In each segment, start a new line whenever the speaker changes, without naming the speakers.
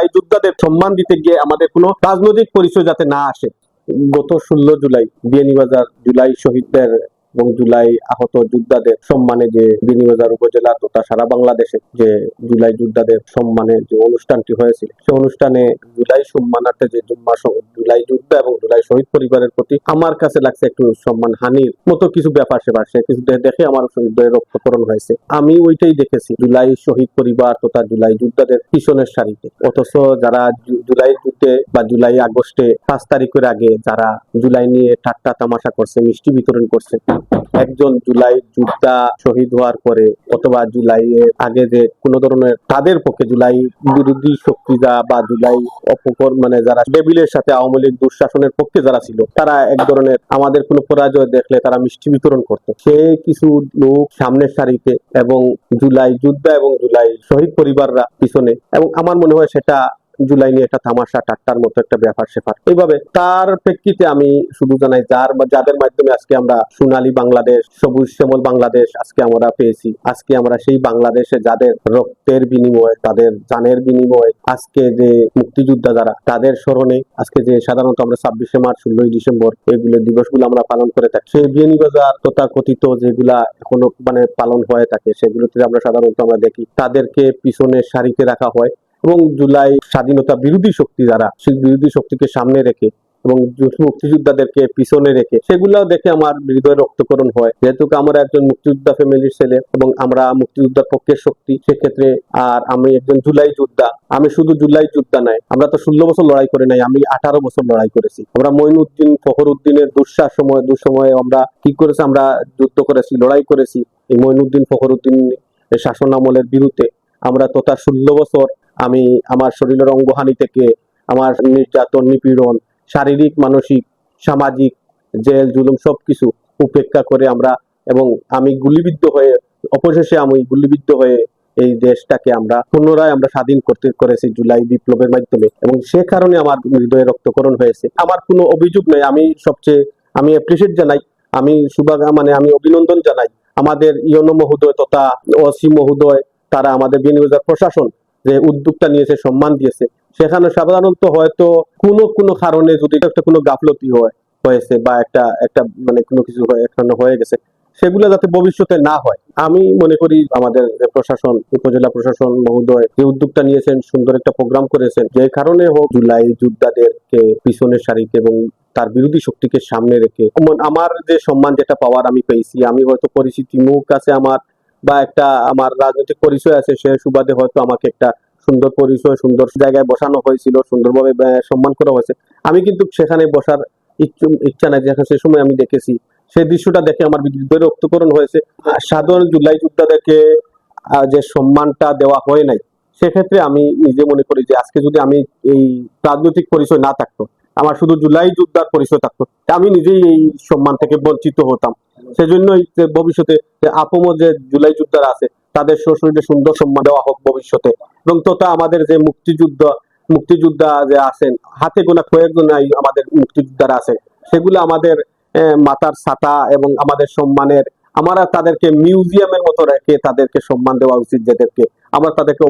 জুলাই যোদ্ধাদের সম্মান দিতে গিয়ে আমাদের কোনো রাজনৈতিক পরিচয় যাতে না আসে। গত 16 জুলাই বিয়ানীবাজার জুলাই শহীদদের এবং জুলাই আহত যোদ্ধাদের সম্মানে যে বিয়ানীবাজার উপজেলা তথা সারা বাংলাদেশে যে জুলাই যোদ্ধাদের সম্মানে যে অনুষ্ঠানটি হয়েছিল, সেই অনুষ্ঠানে জুলাই সম্মানার্থে যে জুলাই যোদ্ধা এবং জুলাই শহীদ পরিবারের প্রতি আমার কাছে লাগছে একটু সম্মান হানির মতো কিছু ব্যাপার সেবার, সে কিছু দেখে আমার হৃদয়ে রক্তকরণ হয়েছে। আমি ওইটাই দেখেছি, জুলাই শহীদ পরিবার তথা জুলাই যোদ্ধাদের পিছনের সারিতে, অথচ যারা জুলাই যুদ্ধে বা জুলাই আগস্টে 5 তারিখের আগে যারা জুলাই নিয়ে ঠাট্টা তামাশা করছে, মিষ্টি বিতরণ করছে, একজন জুলাই যোদ্ধা শহীদ হওয়ার পরে অথবা জুলাই আগে যে কোনো ধরনের তাদের পক্ষে জুলাই বিরোধী শক্তিরা বা জুলাই অপকর মানে যারা টেবিলের সাথে আওয়ামী লীগ দুঃশাসনের পক্ষে যারা ছিল, তারা এক ধরনের আমাদের কোনো পরাজয় দেখলে তারা মিষ্টি বিতরণ করত। সে কিছু লোক সামনের সারিতে এবং জুলাই যোদ্ধা এবং জুলাই শহীদ পরিবাররা পিছনে, এবং আমার মনে হয় সেটা জুলাই নিয়ে একটা তামাশা ঠাট্টার মতো একটা ব্যাপার সেপার। এইভাবে তার প্রেক্ষিতে আমি শুধু জানাই যাদের মাধ্যমে আজকে আমরা সোনালী বাংলাদেশ, সবুজ শ্যামল বাংলাদেশ আজকে আমরা পেয়েছি, আজকে আমরা সেই বাংলাদেশে যাদের রক্তের বিনিময়ে, তাদের জানের বিনিময়ে আজকে যে মুক্তিযোদ্ধা যারা, তাদের স্মরণে আজকে যে সাধারণত আমরা 26শে মার্চ, 16ই ডিসেম্বর এইগুলো দিবসগুলো আমরা পালন করে থাকি, সেই বিয়ানীবাজার তথাকথিত যেগুলা এখনো মানে পালন হয়ে থাকে, সেগুলোতে আমরা সাধারণত আমরা দেখি তাদেরকে পিছনের সারিতে রাখা হয় এবং জুলাই স্বাধীনতা বিরোধী শক্তি যারা, সেই বিরোধী শক্তিকে সামনে রেখে এবং মুক্তিযোদ্ধাদেরকে পিছনে রেখে, সেগুলাও দেখে আমার হৃদয় রক্তকরণ হয়। যেহেতু আমরা একজন মুক্তিযোদ্ধা ফ্যামিলির ছেলে এবং আমরা মুক্তিযোদ্ধার পক্ষের শক্তি, সেক্ষেত্রে আর আমি একজন জুলাই যোদ্ধা। আমি শুধু জুলাই যোদ্ধা নাই, আমরা তো 16 বছর লড়াই করে নাই, আমি 18 বছর লড়াই করেছি। আমরা মঈনুদ্দিন ফখরুদ্দিনের দুঃসময়ে আমরা কি করেছি, আমরা যুদ্ধ করেছি, লড়াই করেছি এই মঈনুদ্দিন ফখরুদ্দিন শাসন আমলের বিরুদ্ধে। আমরা তথা 16 বছর আমি আমার শরীরের অঙ্গহানি থেকে, আমার নির্যাতন, নিপীড়ন, শারীরিক, মানসিক, সামাজিক, জেল জুলুম সবকিছু উপেক্ষা করে আমরা, এবং আমি গুলিবিদ্ধ হয়ে, অবশেষে আমি গুলিবিদ্ধ হয়ে এই দেশটাকে আমরা পুনরায় আমরা স্বাধীন করেছি জুলাই বিপ্লবের মাধ্যমে, এবং সে কারণে আমার হৃদয়ে রক্তকরণ হয়েছে। আমার কোনো অভিযোগ নেই, আমি অ্যাপ্রিসিয়েট জানাই, আমি আমি অভিনন্দন জানাই আমাদের ইউনো মহোদয় তথা ওসি মহোদয়, তারা আমাদের বিয়ানীবাজার প্রশাসন যে উদ্যোগটা নিয়েছে, সম্মান দিয়েছে। সেখানে সাধারণত হয়তো কোনো কারণে যদি একটা কোনো গাফলতি হয়েছে বা একটা মানে কোনো কিছু হয়ে গেছে, সেগুলো যাতে ভবিষ্যতে না হয়, আমি মনে করি আমাদের প্রশাসন, উপজেলা প্রশাসন মহোদয় যে উদ্যোগটা নিয়েছেন, সুন্দর একটা প্রোগ্রাম করেছেন, যে কারণে হোক জুলাই যোদ্ধাদেরকে পিছনের সারিতে এবং তার বিরোধী শক্তিকে সামনে রেখে আমার যে সম্মান যেটা পাওয়ার আমি পেয়েছি, আমি হয়তো পরিচিতি মুখ আছে আমার বা একটা আমার রাজনৈতিক পরিচয় আছে, সে সুবাদে হয়তো আমাকে একটা সুন্দর পরিচয়, সুন্দর জায়গায় বসানো হয়েছিল, সুন্দরভাবে সম্মান করা হয়েছে। আমি কিন্তু সেখানে বসার ইচ্ছা নাই, যেখানে সে সময় আমি দেখেছি, সেই দৃশ্যটা দেখে আমার হৃদয় রক্তকরণ হয়েছে। সাধারণ জুলাই যোদ্ধাদেরকে যে সম্মানটা দেওয়া হয় নাই, সেক্ষেত্রে আমি নিজে মনে করি যে আজকে যদি আমি এই রাজনৈতিক পরিচয় না থাকতো, আমার শুধু জুলাই যোদ্ধার পরিচয় থাকতো, আমি নিজেই এই সম্মান থেকে বঞ্চিত হতাম। সেজন্যই ভবিষ্যতে যে আপম যে জুলাই যোদ্ধারা আছে, তাদের সশরীরে সুন্দর সম্মান দেওয়া হোক ভবিষ্যতে, এবং তথা আমাদের যে মুক্তিযোদ্ধা যে আছেন, হাতে গোনা কয়েকজন আমাদের মুক্তিযোদ্ধারা আছেন, সেগুলো আমাদের মাথার ছাতা এবং আমাদের সম্মানের, আমরা তাদেরকে মিউজিয়ামের মতো রেখে তাদেরকে সম্মান দেওয়া উচিত। যাদেরকে আমরা তাদেরকে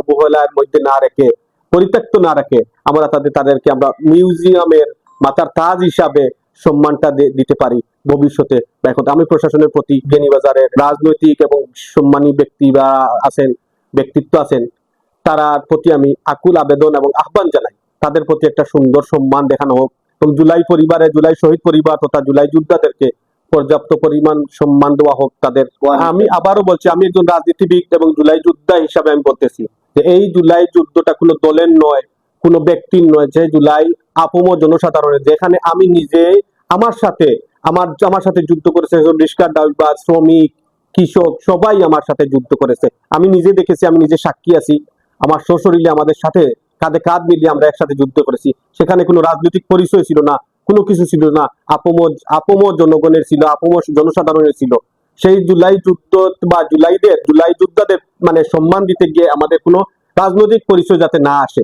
অবহেলার মধ্যে না রেখে, পরিত্যক্ত না রেখে, আমরা তাদেরকে আমরা মিউজিয়ামের মাথার তাজ হিসাবে সম্মানটা দিতে পারি ভবিষ্যতে। এখন আমি প্রশাসনের প্রতি, বিয়ানীবাজারের রাজনৈতিক এবং সম্মানী ব্যক্তিরা আছেন, ব্যক্তিত্ব আছেন, তার প্রতি আমি আকুল আবেদন এবং আহ্বান জানাই, তাদের প্রতি একটা সুন্দর সম্মান দেখানো হোক এবং জুলাই শহীদ পরিবার তথা জুলাই যোদ্ধাদেরকে পর্যাপ্ত পরিমাণ সম্মান দেওয়া হোক তাদের। আমি আবারও বলছি, আমি একজন রাজনীতিবিদ এবং জুলাই যোদ্ধা হিসাবে আমি বলতেছি যে এই জুলাই যুদ্ধটা কোনো দলের নয়, কোনো ব্যক্তির নয়, যে জুলাই আপম জনসাধারণের, যেখানে আমি নিজে আমার সাথে যুদ্ধ করেছে রিস্কার ড্রাইভার, শ্রমিক, কৃষক, সবাই আমার সাথে যুদ্ধ করেছে। আমি নিজে দেখেছি, আমি নিজে সাক্ষী আছি, আমার সশরীরে আমাদের সাথে কাঁধে কাঁধ মিলিয়ে আমরা একসাথে যুদ্ধ করেছি। সেখানে কোনো রাজনৈতিক পরিচয় ছিল না, কোনো কিছু ছিল না, আপম জনগণের ছিল, আপম জনসাধারণের ছিল। সেই জুলাই যুদ্ধ বা জুলাই যোদ্ধাদের মানে সম্মান দিতে গিয়ে আমাদের কোনো রাজনৈতিক পরিচয় যাতে না আসে।